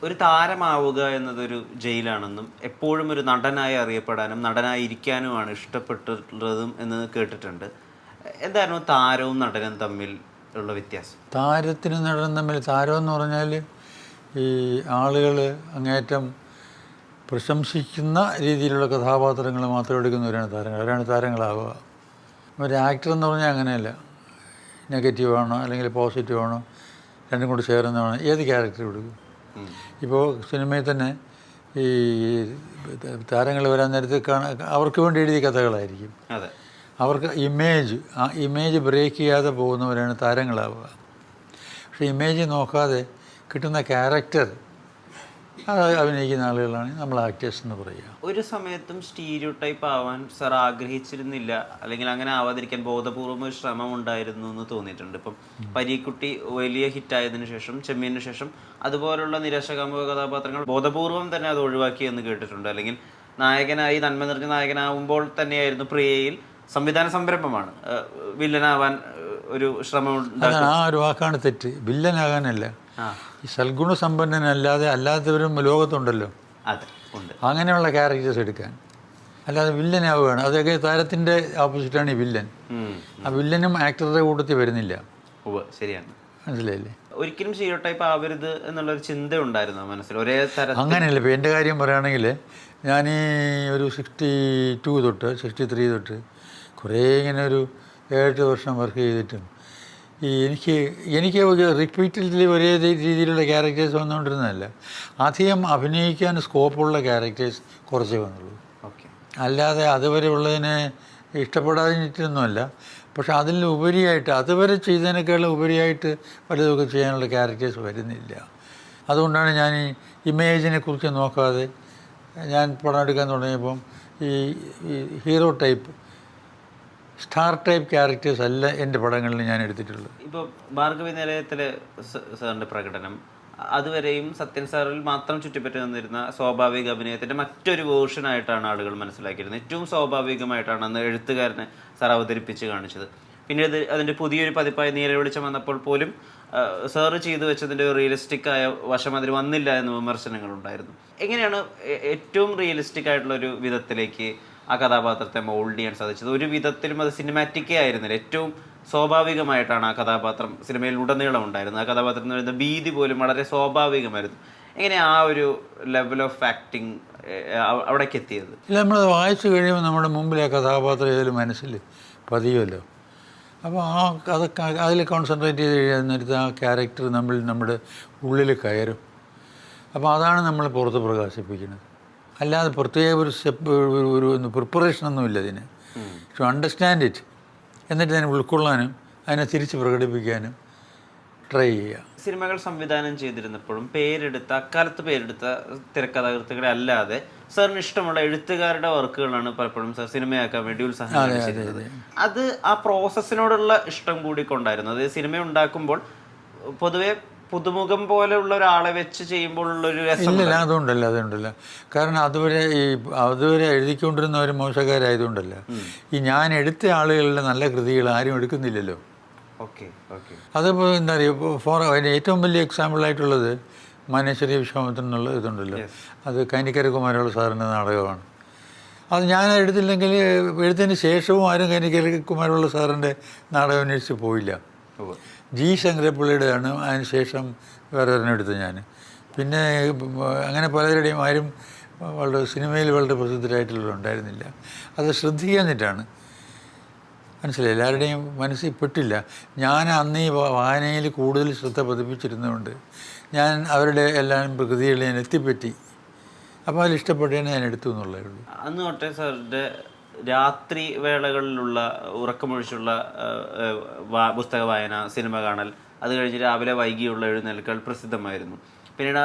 ഒരു താരമാവുക എന്നതൊരു ജയിലാണെന്നും എപ്പോഴും ഒരു നടനായി അറിയപ്പെടാനും നടനായി ഇരിക്കാനുമാണ് ഇഷ്ടപ്പെട്ടിട്ടുള്ളതും എന്ന് കേട്ടിട്ടുണ്ട്. എന്തായിരുന്നു താരവും നടനും തമ്മിൽ ഉള്ള വ്യത്യാസം? താരത്തിനും നടനും തമ്മിൽ, താരം എന്ന് പറഞ്ഞാൽ ഈ ആളുകൾ അങ്ങേറ്റം പ്രശംസിക്കുന്ന രീതിയിലുള്ള കഥാപാത്രങ്ങൾ മാത്രം എടുക്കുന്നവരാണ് താരങ്ങൾ. അവരാണ് താരങ്ങളാവുക. ഒരു ആക്ടർ എന്ന് പറഞ്ഞാൽ അങ്ങനെയല്ല. നെഗറ്റീവാണോ അല്ലെങ്കിൽ പോസിറ്റീവാണോ രണ്ടും കൂടി ചേർന്നതാണ് ഏത് ക്യാരക്ടർ എടുക്കും. ഇപ്പോൾ സിനിമയിൽ തന്നെ ഈ താരങ്ങൾ വരാൻ നേരത്ത് അവർക്ക് വേണ്ടി എഴുതിയ കഥകളായിരിക്കും. അവർക്ക് ആ ഇമേജ് ബ്രേക്ക് ചെയ്യാതെ പോകുന്നവരാണ് താരങ്ങളാവുക. പക്ഷേ ഇമേജ് നോക്കാതെ കിട്ടുന്ന ക്യാരക്ടർ അഭിനയിക്കുന്ന ആളുകളാണ് നമ്മൾ ആക്ടേഴ്സ് എന്ന് പറയുക. ഒരു സമയത്തും സ്റ്റീരിയോ ടൈപ്പ് ആവാൻ സാർ ആഗ്രഹിച്ചിരുന്നില്ല, അല്ലെങ്കിൽ അങ്ങനെ ആവാതിരിക്കാൻ ബോധപൂർവം ഒരു ശ്രമം ഉണ്ടായിരുന്നു എന്ന് തോന്നിയിട്ടുണ്ട്. ഇപ്പം പരീക്കുട്ടി വലിയ ഹിറ്റായതിനു ശേഷം, ചെമ്മീനു ശേഷം അതുപോലുള്ള നിരാശകാമുക കഥാപാത്രങ്ങൾ ബോധപൂർവം തന്നെ അത് ഒഴിവാക്കി എന്ന് കേട്ടിട്ടുണ്ട്. അല്ലെങ്കിൽ നായകനായി നന്മ നിറഞ്ഞ നായകനാവുമ്പോൾ തന്നെയായിരുന്നു പ്രിയയിൽ സംവിധാന സംരംഭമാണ് വില്ലനാവാൻ ഒരു ശ്രമം. ആ ഒരു വാക്കാണ് തെറ്റ്. വില്ലനാകാനല്ല, ഈ സൽഗുണ സമ്പന്നനല്ലാതെ അല്ലാത്തവരും ലോകത്തുണ്ടല്ലോ, അങ്ങനെയുള്ള ക്യാരക്ടേഴ്സ് എടുക്കാൻ. അല്ലാതെ വില്ലനാവുകയാണ്, അതൊക്കെ താരത്തിൻ്റെ ഓപ്പോസിറ്റാണ് ഈ വില്ലൻ. ആ വില്ലനും ആക്ടറുടെ കൂട്ടത്തിൽ വരുന്നില്ല. ശരിയാണ്, മനസ്സിലായില്ലേ? ഒരിക്കലും സ്റ്റീരിയോ ടൈപ്പ് ആവരുത് എന്നുള്ളൊരു ചിന്ത ഉണ്ടായിരുന്നു മനസ്സിൽ ഒരേ തരം. അങ്ങനെയല്ല. ഇപ്പോൾ എൻ്റെ കാര്യം പറയുകയാണെങ്കിൽ ഞാൻ ഈ ഒരു 62 തൊട്ട് 63 തൊട്ട് കുറേ ഇങ്ങനെ ഒരു 7 വർഷം വർക്ക് ചെയ്തിട്ടും എനിക്ക് റിപ്പീറ്റഡ്ലി ഒരേ രീതിയിലുള്ള ക്യാരക്ടേഴ്സ് വന്നുകൊണ്ടിരുന്നതല്ല. അധികം അഭിനയിക്കാൻ സ്കോപ്പുള്ള ക്യാരക്ടേഴ്സ് കുറച്ചേ വന്നുള്ളൂ. അല്ലാതെ അതുവരെ ഉള്ളതിനെ ഇഷ്ടപ്പെടാതിട്ടൊന്നുമല്ല. പക്ഷെ അതിൽ ഉപരിയായിട്ട്, അതുവരെ ചെയ്തതിനേക്കാളും ഉപരിയായിട്ട് വലുതൊക്കെ ചെയ്യാനുള്ള ക്യാരക്ടേഴ്സ് വരുന്നില്ല. അതുകൊണ്ടാണ് ഞാൻ ഈ ഇമേജിനെ കുറിച്ച് നോക്കാതെ ഞാൻ പടം എടുക്കാൻ തുടങ്ങിയപ്പം ഈ hero type, star type characters അല്ല എൻ്റെ പടങ്ങളിൽ ഞാൻ എടുത്തിട്ടുള്ളത്. ഇപ്പോൾ ഭാർഗവി നിലയത്തിലെ സാറിൻ്റെ പ്രകടനം അതുവരെയും സത്യൻ സാറിൽ മാത്രം ചുറ്റിപ്പറ്റി നിന്നിരുന്ന സ്വാഭാവിക അഭിനയത്തിൻ്റെ മറ്റൊരു വേർഷനായിട്ടാണ് ആളുകൾ മനസ്സിലാക്കിയിരുന്നത്. ഏറ്റവും സ്വാഭാവികമായിട്ടാണ് അന്ന് എഴുത്തുകാരനെ സാർ അവതരിപ്പിച്ച് കാണിച്ചത്. പിന്നീട് അതിൻ്റെ പുതിയൊരു പതിപ്പായി നീലവെളിച്ചം വന്നപ്പോൾ പോലും സാറ് ചെയ്തു വെച്ചതിൻ്റെ റിയലിസ്റ്റിക് ആയ വശം അതിൽ വന്നില്ല എന്ന് വിമർശനങ്ങളുണ്ടായിരുന്നു. എങ്ങനെയാണ് ഏറ്റവും റിയലിസ്റ്റിക് ആയിട്ടുള്ളൊരു വിധത്തിലേക്ക് ആ കഥാപാത്രത്തെ മോൾഡ് ചെയ്യാൻ സാധിച്ചത്? ഒരു വിധത്തിലും അത് സിനിമാറ്റിക്കേ ആയിരുന്നില്ല, ഏറ്റവും സ്വാഭാവികമായിട്ടാണ് ആ കഥാപാത്രം സിനിമയിൽ ഉടനീളം ഉണ്ടായിരുന്നത്. ആ കഥാപാത്രം എന്ന് പറയുന്ന ഭീതി പോലും വളരെ സ്വാഭാവികമായിരുന്നു. എങ്ങനെ ആ ഒരു ലെവൽ ഓഫ് ആക്ടിങ് അവിടേക്ക് എത്തിയത്? ഇല്ല, നമ്മളത് വായിച്ചു കഴിയുമ്പോൾ നമ്മുടെ മുമ്പിൽ ആ കഥാപാത്രം ഏതൊരു മനസ്സിൽ പതിയുമല്ലോ. അപ്പോൾ അതിൽ കോൺസെൻട്രേറ്റ് ചെയ്ത് കഴിയുന്നിടത്ത് ആ ക്യാരക്ടർ നമ്മുടെ ഉള്ളിൽ കയറും. അപ്പോൾ അതാണ് നമ്മൾ പുറത്ത് പ്രകാശിപ്പിക്കുന്നത്. അല്ലാതെ പ്രത്യേക ഒരു സ്റ്റെപ്പ്, ഒരു പ്രിപ്പറേഷനൊന്നുമില്ല ഇതിന്. ടു അണ്ടർസ്റ്റാൻഡ് ഇറ്റ്, എന്നിട്ട് അതിനെ ഉൾക്കൊള്ളാനും അതിനെ തിരിച്ച് പ്രകടിപ്പിക്കാനും ട്രൈ ചെയ്യുക. സിനിമകൾ സംവിധാനം ചെയ്തിരുന്നപ്പോഴും അക്കാലത്ത് പേരെടുത്ത തിരക്കഥാകൃത്തുക്കളെ അല്ലാതെ സാറിന് ഇഷ്ടമുള്ള എഴുത്തുകാരുടെ വർക്കുകളാണ് പലപ്പോഴും സാർ സിനിമയാക്കാൻ വേണ്ടി ഉത്സാഹം. അത് ആ പ്രോസസ്സിനോടുള്ള ഇഷ്ടം കൂടി കൊണ്ടായിരുന്നു. അത് സിനിമ ഉണ്ടാക്കുമ്പോൾ പൊതുവെ പുതുമുഖം പോലെയുള്ള ഒരാളെ വെച്ച് ചെയ്യുമ്പോഴുള്ളൊരു രസം ഇല്ല. അതുകൊണ്ടല്ല. കാരണം അതുവരെ എഴുതിക്കൊണ്ടിരുന്നവർ മോശക്കാരായതുകൊണ്ടല്ല. ഞാൻ എടുത്ത ആളുകളുടെ നല്ല കൃതികൾ ആരും എടുക്കുന്നില്ലല്ലോ. അതിപ്പോൾ എന്താ പറയുക, അതിന് ഏറ്റവും വലിയ എക്സാമ്പിളായിട്ടുള്ളത് മാനേശ്വരി വിശ്വാമിത്രൻ എന്നുള്ള ഇതുണ്ടല്ലോ. അത് കൈനിക്കര കുമാരയുള്ള സാറിൻ്റെ നാടകമാണ്. അത് ഞാൻ എടുത്തില്ലെങ്കിൽ എഴുത്തതിന് ശേഷവും ആരും കൈനിക്കര കുമാരയുള്ള സാറിൻ്റെ നാടകം അന്വേഷിച്ച് പോയില്ല. ജി ശങ്കരപ്പിള്ളയുടെയാണ് അതിന് ശേഷം വേറെ എടുത്തത് ഞാൻ. പിന്നെ അങ്ങനെ പലരുടെയും ആരും സിനിമയിൽ വളരെ പ്രസിദ്ധരായിട്ടുള്ളവരുണ്ടായിരുന്നില്ല. അത് ശ്രദ്ധിക്കാഞ്ഞിട്ടാണ്, മനസ്സിലായി, എല്ലാവരുടെയും മനസ്സിൽ പെട്ടില്ല. ഞാൻ അന്ന് ഈ വായനയിൽ കൂടുതൽ ശ്രദ്ധ പതിപ്പിച്ചിരുന്നതുകൊണ്ട് ഞാൻ അവരുടെ എല്ലാം പ്രകൃതികളിൽ ഞാൻ എത്തിപ്പറ്റി. അപ്പോൾ അതിൽ ഇഷ്ടപ്പെട്ടതിന് ഞാൻ എടുത്തു എന്നുള്ളതേ ഉള്ളൂ. അന്ന് തൊട്ടേ സാറിൻ്റെ രാത്രി വേളകളിലുള്ള ഉറക്കമൊഴിച്ചുള്ള പുസ്തക വായന, സിനിമ കാണൽ, അത് കഴിഞ്ഞ് രാവിലെ വൈകിയുള്ള എഴുന്നേൽക്കൽ പ്രസിദ്ധമായിരുന്നു. പിന്നീട്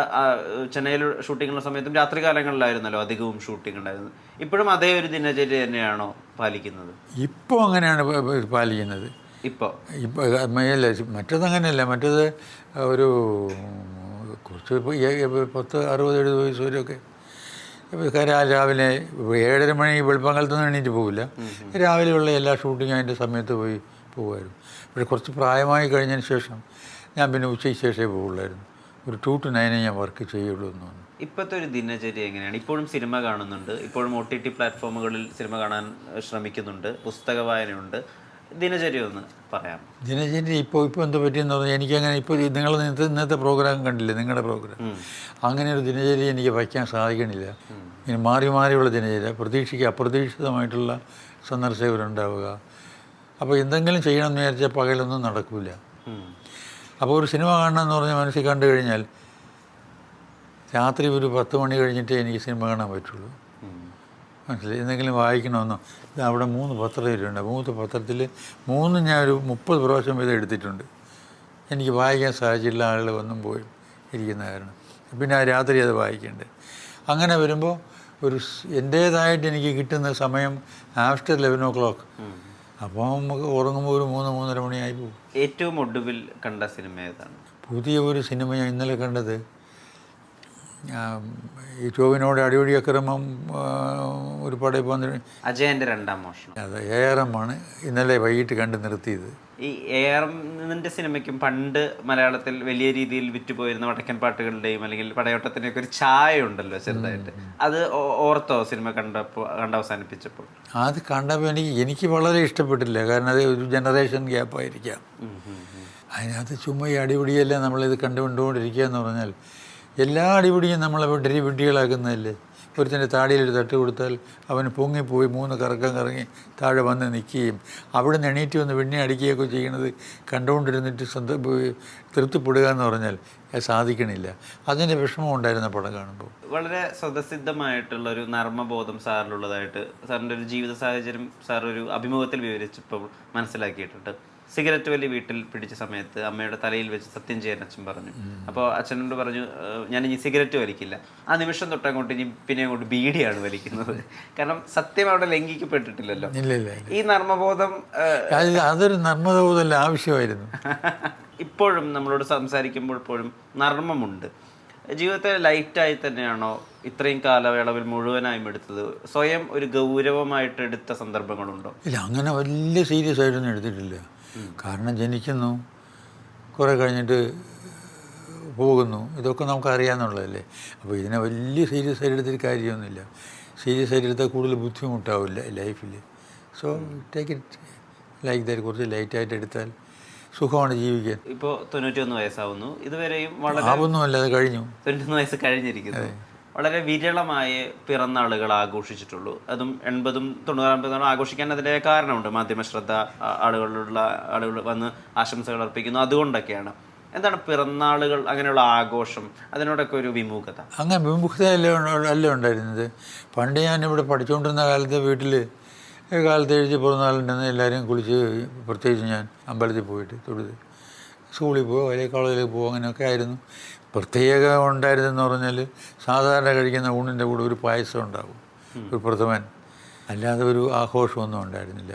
ചെന്നൈയിൽ ഷൂട്ടിങ്ങുള്ള സമയത്തും രാത്രികാലങ്ങളിലായിരുന്നല്ലോ അധികവും ഷൂട്ടിംഗ് ഉണ്ടായിരുന്നത്. ഇപ്പോഴും അതേ ഒരു ദിനചര്യ തന്നെയാണോ പാലിക്കുന്നത്? ഇപ്പോൾ അങ്ങനെയാണ് പാലിക്കുന്നത്. ഇപ്പോൾ മറ്റതങ്ങനെയല്ല. മറ്റത് ഒരു കുറച്ച് 60-70 വയസ്സ് വരെയൊക്കെ രാവിലെ 7:30 മണി വെളുപ്പാങ്കാലത്തൊന്നും എണീറ്റ് പോകില്ല. രാവിലെയുള്ള എല്ലാ ഷൂട്ടിങ്ങും അതിൻ്റെ സമയത്ത് പോകുമായിരുന്നു. പക്ഷേ കുറച്ച് പ്രായമായി കഴിഞ്ഞതിന് ശേഷം ഞാൻ പിന്നെ ഉച്ചയ്ക്ക് ശേഷമേ പോകുള്ളായിരുന്നു. ഒരു 2 to 9 ഞാൻ വർക്ക് ചെയ്യുള്ളൂ എന്ന് തോന്നുന്നു. ഇപ്പോഴത്തെ ഒരു ദിനചര്യ എങ്ങനെയാണ്? ഇപ്പോഴും സിനിമ കാണുന്നുണ്ട്, ഇപ്പോഴും OTT പ്ലാറ്റ്ഫോമുകളിൽ സിനിമ കാണാൻ ശ്രമിക്കുന്നുണ്ട്, പുസ്തക വായനയുണ്ട്. ദിനചര്യ ഒന്ന് പറയാം. ദിനചര്യ ഇപ്പോൾ എന്താ പറ്റിയെന്ന് പറഞ്ഞാൽ എനിക്കങ്ങനെ ഇപ്പോൾ നിങ്ങൾ ഇന്നത്തെ പ്രോഗ്രാം കണ്ടില്ലേ, നിങ്ങളുടെ പ്രോഗ്രാം, അങ്ങനെ ഒരു ദിനചര്യ എനിക്ക് വയ്ക്കാൻ സാധിക്കണില്ല. ഇനി മാറിയുള്ള ദിനചര്യ, അപ്രതീക്ഷിതമായിട്ടുള്ള സന്ദർശകരുണ്ടാവുക. അപ്പോൾ എന്തെങ്കിലും ചെയ്യണമെന്ന് വിചാരിച്ചാൽ പകലൊന്നും നടക്കില്ല. അപ്പോൾ ഒരു സിനിമ കാണണമെന്ന് പറഞ്ഞാൽ മനസ്സിൽ കണ്ടു കഴിഞ്ഞാൽ രാത്രി ഒരു 10 മണി കഴിഞ്ഞിട്ടേ എനിക്ക് സിനിമ കാണാൻ പറ്റുള്ളൂ. മനസ്സിലായി? എന്തെങ്കിലും വായിക്കണമെന്നോ, ഇത് അവിടെ 3 പത്രം വരുന്നുണ്ട്, 3 പത്രത്തിൽ 3 ഞാനൊരു 30 പ്രാവശ്യം വീതം എടുത്തിട്ടുണ്ട്. എനിക്ക് വായിക്കാൻ സാധിച്ചില്ല, ആളുകൾ വന്നും പോയി ഇരിക്കുന്ന കാരണം. പിന്നെ ആ രാത്രി അത് വായിക്കേണ്ടത്. അങ്ങനെ വരുമ്പോൾ എൻ്റേതായിട്ട് എനിക്ക് കിട്ടുന്ന സമയം ആഫ്റ്റർ 11 o'clock. അപ്പോൾ നമുക്ക് ഉറങ്ങുമ്പോൾ ഒരു 3-3:30 മണിയായി പോകും. ഏറ്റവും ഒടുവിൽ കണ്ട സിനിമ ഏതാണ്? പുതിയ ഒരു സിനിമ ഞാൻ ഇന്നലെ കണ്ടത്, ഈ ടോവിനോട് അടിപൊളി അക്രമം ഒരു പടയിൽ പോകുന്ന അജയൻ്റെ 2ാം മോഷണം. അത് ARM ഇന്നലെ വൈകിട്ട് കണ്ട് നിർത്തിയത്. ഈ ARMൻ്റെ സിനിമയ്ക്കും പണ്ട് മലയാളത്തിൽ വലിയ രീതിയിൽ വിറ്റുപോയിരുന്ന വടക്കൻ പാട്ടുകളുടെയും അല്ലെങ്കിൽ പടയോട്ടത്തിൻ്റെയൊക്കെ ഒരു ഛായ ഉണ്ടല്ലോ ചെറുതായിട്ട്. അത് ഓർത്തോ സിനിമ അവസാനിപ്പിച്ചപ്പോൾ? അത് കണ്ടപ്പോൾ എനിക്ക് വളരെ ഇഷ്ടപ്പെട്ടില്ല. കാരണം അത് ഒരു ജനറേഷൻ ഗ്യാപ്പായിരിക്കാം. അതിനകത്ത് ചുമ്മാ ഈ അടിപിടിയെല്ലാം നമ്മളിത് കണ്ടുകൊണ്ടിരിക്കുക എന്ന് പറഞ്ഞാൽ എല്ലാ അടിപിടിയും നമ്മളെ വിഡ്ഢികളാക്കുന്നതല്ലേ. ഒരുത്തിൻ്റെ താടിയിലൊരു തട്ട് കൊടുത്താൽ അവന് പൊങ്ങിപ്പോയി 3 കറക്കം കറങ്ങി താഴെ വന്ന് നിൽക്കുകയും അവിടെ നിന്ന് എണീറ്റ് വന്ന് വെണ്ണി അടിക്കുകയൊക്കെ ചെയ്യണത് കണ്ടുകൊണ്ടിരുന്നിട്ട് തൃപ്തിപ്പെടുക എന്ന് പറഞ്ഞാൽ അത് സാധിക്കണില്ല. അതിൻ്റെ വിഷമം ഉണ്ടായിരുന്ന പടം കാണുമ്പോൾ. വളരെ സ്വതസിദ്ധമായിട്ടുള്ളൊരു നർമ്മബോധം സാറിലുള്ളതായിട്ട് സാറിൻ്റെ ഒരു ജീവിത സാഹചര്യം സാർ ഒരു അഭിമുഖത്തിൽ വിവരിച്ചപ്പോൾ മനസ്സിലാക്കിയിട്ടുണ്ട്. സിഗരറ്റ് വലി വീട്ടിൽ പിടിച്ച സമയത്ത് അമ്മയുടെ തലയിൽ വെച്ച് സത്യം ചെയ്യാൻ അച്ഛൻ പറഞ്ഞു. അപ്പോൾ അച്ഛനോട് പറഞ്ഞു, ഞാൻ ഇനി സിഗരറ്റ് വലിക്കില്ല. ആ നിമിഷം തൊട്ടങ്ങോട്ട് ഇനി പിന്നെ അങ്ങോട്ട് ബീഡിയാണ് വലിക്കുന്നത്. കാരണം സത്യം അവിടെ ലംഘിക്കപ്പെട്ടിട്ടില്ലല്ലോ. ഇല്ല. ഈ നർമ്മബോധം അതൊരു നർമ്മബോധമല്ല, ആവശ്യമായിരുന്നു. ഇപ്പോഴും നമ്മളോട് സംസാരിക്കുമ്പോൾ ഇപ്പോഴും നർമ്മമുണ്ട്. ജീവിതത്തെ ലൈറ്റായി തന്നെയാണോ ഇത്രയും കാലയളവിൽ മുഴുവനായും എടുത്തത്? സ്വയം ഒരു ഗൗരവമായിട്ട് എടുത്ത സന്ദർഭങ്ങളുണ്ടോ? ഇല്ല, അങ്ങനെ വലിയ സീരിയസ് ആയിട്ടൊന്നും എടുത്തിട്ടില്ല. കാരണം ജനിക്കുന്നു, കുറേ കഴിഞ്ഞിട്ട് പോകുന്നു, ഇതൊക്കെ നമുക്ക് അറിയാമെന്നുള്ളതല്ലേ. അപ്പോൾ ഇതിനെ വലിയ സീരിയസ് ആയിട്ട് എടുത്തിട്ട് കാര്യമൊന്നുമില്ല. സീരിയസ് ആയിട്ട് എടുത്താൽ കൂടുതൽ ബുദ്ധിമുട്ടാവില്ല ലൈഫിൽ. So take it like that. കുറച്ച് ലൈറ്റായിട്ട് എടുത്താൽ സുഖമാണ് ജീവിക്കാൻ. ഇപ്പോൾ 91 വയസ്സാവുന്നു. ഇതുവരെയും ആവുന്നുമല്ല, അത് കഴിഞ്ഞു. 91 വയസ്സ് കഴിഞ്ഞിരിക്കുന്നു. വളരെ വിരളമായ പിറന്നാളുകൾ ആഘോഷിച്ചിട്ടുള്ളൂ. അതും 80-ഉം 90-ഉം ആഘോഷിക്കാൻ അതിൻ്റെ കാരണമുണ്ട്. മാധ്യമശ്രദ്ധ, ആളുകൾ വന്ന് ആശംസകൾ അർപ്പിക്കുന്നു, അതുകൊണ്ടൊക്കെയാണ്. എന്താണ് പിറന്നാളുകൾ, അങ്ങനെയുള്ള ആഘോഷം, അതിനോടൊക്കെ ഒരു വിമുഖത? അങ്ങനെ വിമുഖത അല്ല ഉണ്ടായിരുന്നത്. പണ്ട് ഞാനിവിടെ പഠിച്ചുകൊണ്ടിരുന്ന കാലത്ത് വീട്ടിൽ കാലത്ത് എഴുതി പിറന്നാളുണ്ടെന്ന് എല്ലാവരും കുളിച്ച്, പ്രത്യേകിച്ച് ഞാൻ അമ്പലത്തിൽ പോയിട്ട് തൊഴുത് സ്കൂളിൽ പോകുക അല്ലെങ്കിൽ കോളേജിൽ പോകുക, അങ്ങനെയൊക്കെ ആയിരുന്നു. പ്രത്യേകം ഉണ്ടായിരുന്നെന്ന് പറഞ്ഞാൽ സാധാരണ കഴിക്കുന്ന ഊണിൻ്റെ കൂടെ ഒരു പായസം ഉണ്ടാകും, ഒരു പ്രഥമൻ. അല്ലാതെ ഒരു ആഘോഷമൊന്നും ഉണ്ടായിരുന്നില്ല.